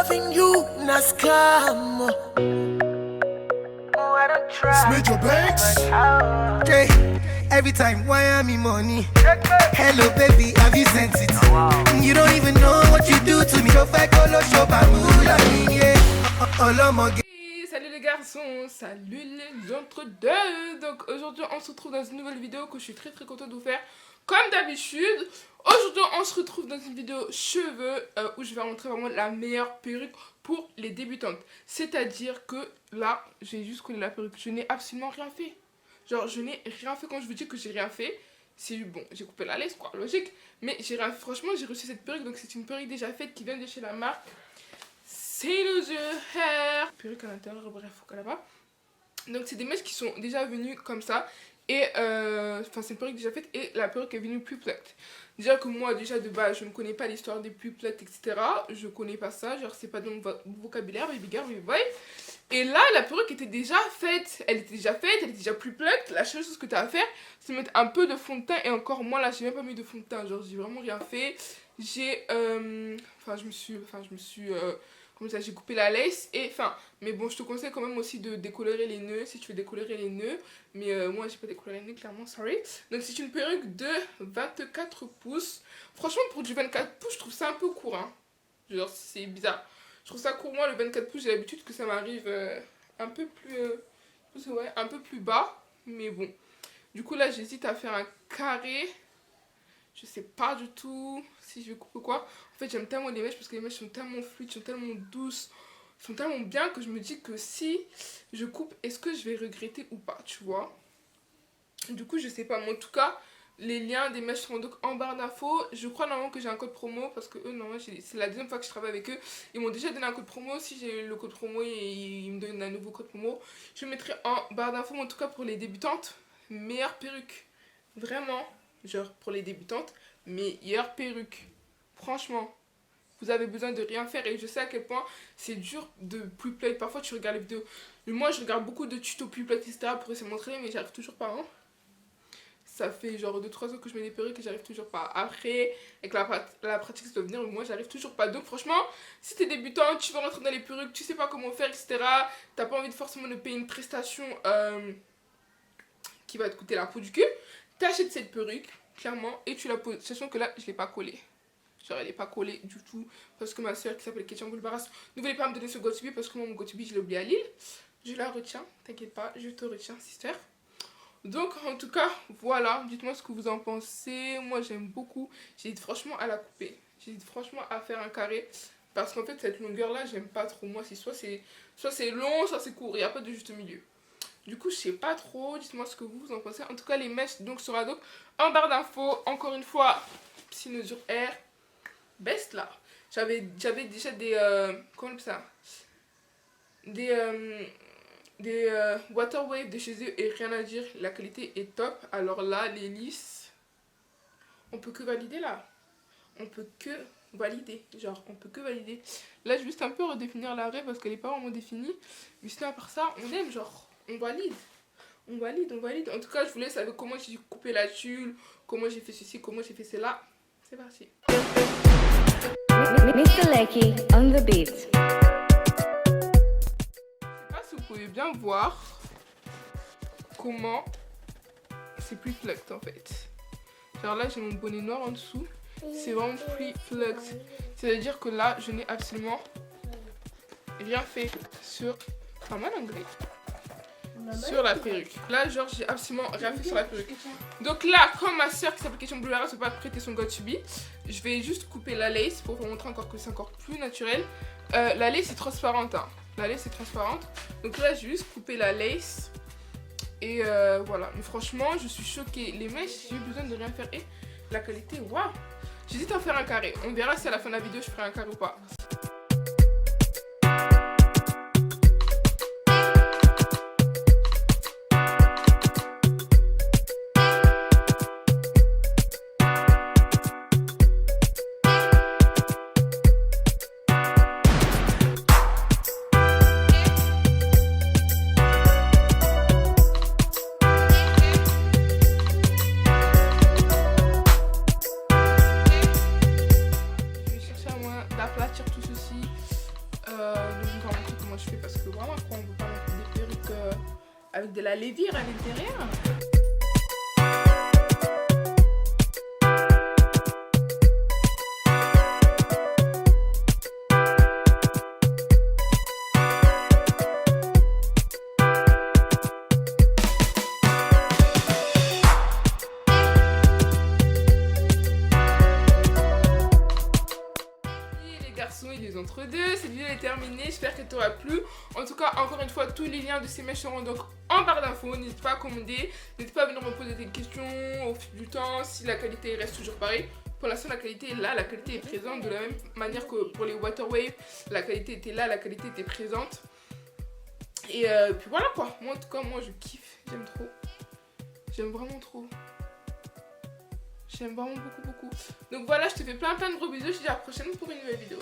loving you, na scam. Smith your banks. Hey, every time, why am I money? Hello, baby, have you sent it? You don't even know what you do to me. Go back, all show, Salut les garçons, salut les entre-deux. Donc aujourd'hui on se retrouve dans une nouvelle vidéo que je suis très contente de vous faire comme d'habitude. Aujourd'hui on se retrouve dans une vidéo cheveux où je vais montrer vraiment la meilleure perruque pour les débutantes. C'est-à-dire que là j'ai juste collé la perruque, je n'ai absolument rien fait. Genre je n'ai rien fait. Quand je vous dis que j'ai rien fait, c'est bon, j'ai coupé la laisse quoi, logique. Mais j'ai rien fait, franchement j'ai reçu cette perruque. Donc c'est une perruque déjà faite qui vient de chez la marque Sailor Hair. Perruque à l'intérieur, bref, là-bas. Donc c'est des mèches qui sont déjà venues comme ça. Et enfin c'est une perruque déjà faite et la perruque est venue plus plate. Déjà que moi déjà de base je ne connais pas l'histoire des plus plates, etc. Je connais pas ça, genre c'est pas dans mon vocabulaire, baby girl, baby boy. Et là la perruque était déjà faite, elle était déjà plus plate. La seule chose que tu as à faire c'est mettre un peu de fond de teint. Et encore moi là j'ai même pas mis de fond de teint, genre j'ai vraiment rien fait. J'ai comme ça j'ai coupé la lace et enfin mais bon je te conseille quand même aussi de décolorer les nœuds si tu veux décolorer les nœuds, mais moi j'ai pas décoloré les nœuds clairement, sorry. Donc c'est une perruque de 24 pouces. Franchement pour du 24 pouces je trouve ça un peu court hein. Genre c'est bizarre, je trouve ça court. Moi le 24 pouces j'ai l'habitude que ça m'arrive un peu plus un peu plus bas, mais bon du coup là j'hésite à faire un carré. Je sais pas du tout si je vais couper quoi. En fait j'aime tellement les mèches parce que les mèches sont tellement fluides, sont tellement douces, sont tellement bien que je me dis que si je coupe, est-ce que je vais regretter ou pas, tu vois. Du coup je sais pas, mais en tout cas les liens des mèches seront donc en barre d'infos. Je crois normalement que j'ai un code promo parce que eux normalement c'est la deuxième fois que je travaille avec eux. Ils m'ont déjà donné un code promo. Si j'ai le code promo et ils me donnent un nouveau code promo, je le mettrai en barre d'infos. Mais en tout cas pour les débutantes, meilleure perruque. Vraiment. Genre pour les débutantes, meilleure perruque. Franchement, vous avez besoin de rien faire et je sais à quel point c'est dur de plus plate. Parfois tu regardes les vidéos. Moi je regarde beaucoup de tutos plus plate etc. pour essayer de montrer, mais j'arrive toujours pas hein. Ça fait genre 2-3 ans que je mets des perruques et j'arrive toujours pas. Après, avec la pratique ça doit venir, mais moi j'arrive toujours pas. Donc franchement, si t'es débutant, tu veux rentrer dans les perruques, tu sais pas comment faire etc. T'as pas envie de forcément de payer une prestation qui va te coûter la peau du cul. T'achètes cette perruque, clairement, et tu la poses. Sachant que là, je l'ai pas collée. Genre, elle est pas collée du tout. Parce que ma soeur qui s'appelle Ketchan Boulbaras ne voulait pas me donner ce Gotubi parce que moi, mon Gotubi, je l'ai oublié à Lille. Je la retiens, t'inquiète pas, je te retiens, sister. Donc, en tout cas, voilà. Dites-moi ce que vous en pensez. Moi, j'aime beaucoup. J'hésite franchement à la couper. J'hésite franchement à faire un carré. Parce qu'en fait, cette longueur-là, j'aime pas trop. Moi, c'est soit c'est long, soit c'est court. Il n'y a pas de juste milieu. Du coup je sais pas trop, dites-moi ce que vous en pensez. En tout cas les mèches donc sera donc en barre d'infos. Encore une fois, Sailor Hair, best là. J'avais déjà des comment ça, des water wave de chez eux et rien à dire, la qualité est top. Alors là les lisses, on peut que valider là. On peut que valider, genre on peut que valider. Là je vais juste un peu redéfinir l'arrêt parce qu'elle est pas vraiment définie. Mais sinon à part ça, on aime genre. On valide. En tout cas, je vous laisse avec comment j'ai coupé la tulle, comment j'ai fait ceci, comment j'ai fait cela. C'est parti. Mr. Lecky on the beat. Je sais pas si vous pouvez bien voir comment c'est plus flex en fait. Genre là, j'ai mon bonnet noir en dessous. C'est vraiment plus flex. C'est-à-dire que là, je n'ai absolument rien fait sur... Enfin, mal anglais. Sur la perruque. Là, genre, j'ai absolument rien fait sur la perruque. Donc là, comme ma soeur qui s'appelle Ketchan Boulbaras ne peut pas prêter son Gotubi, je vais juste couper la lace pour vous montrer encore que c'est encore plus naturel. La lace est transparente. Hein. La lace est transparente. Donc là, j'ai juste coupé la lace. Et voilà. Mais franchement, je suis choquée. Les mèches, j'ai eu besoin de rien faire. Et la qualité, waouh. J'hésite à faire un carré. On verra si à la fin de la vidéo, je ferai un carré ou pas. Donc je vais vous montrer comment je fais parce que vraiment quoi, on veut pas mettre des perruques avec de la levure à l'intérieur. Et les entre-deux, cette vidéo est terminée, j'espère qu'elle t'aura plu. En tout cas, encore une fois, tous les liens de ces mèches seront donc en barre d'infos. N'hésite pas à commander, n'hésite pas à venir me poser des questions au fil du temps, si la qualité reste toujours pareille. Pour l'instant, la qualité est là, la qualité est présente, de la même manière que pour les Waterwave, la qualité était là, la qualité était présente. Et puis voilà quoi, moi en tout cas, moi je kiffe, j'aime trop. J'aime vraiment trop. J'aime vraiment beaucoup. Donc voilà, je te fais plein de gros bisous, je te dis à la prochaine pour une nouvelle vidéo.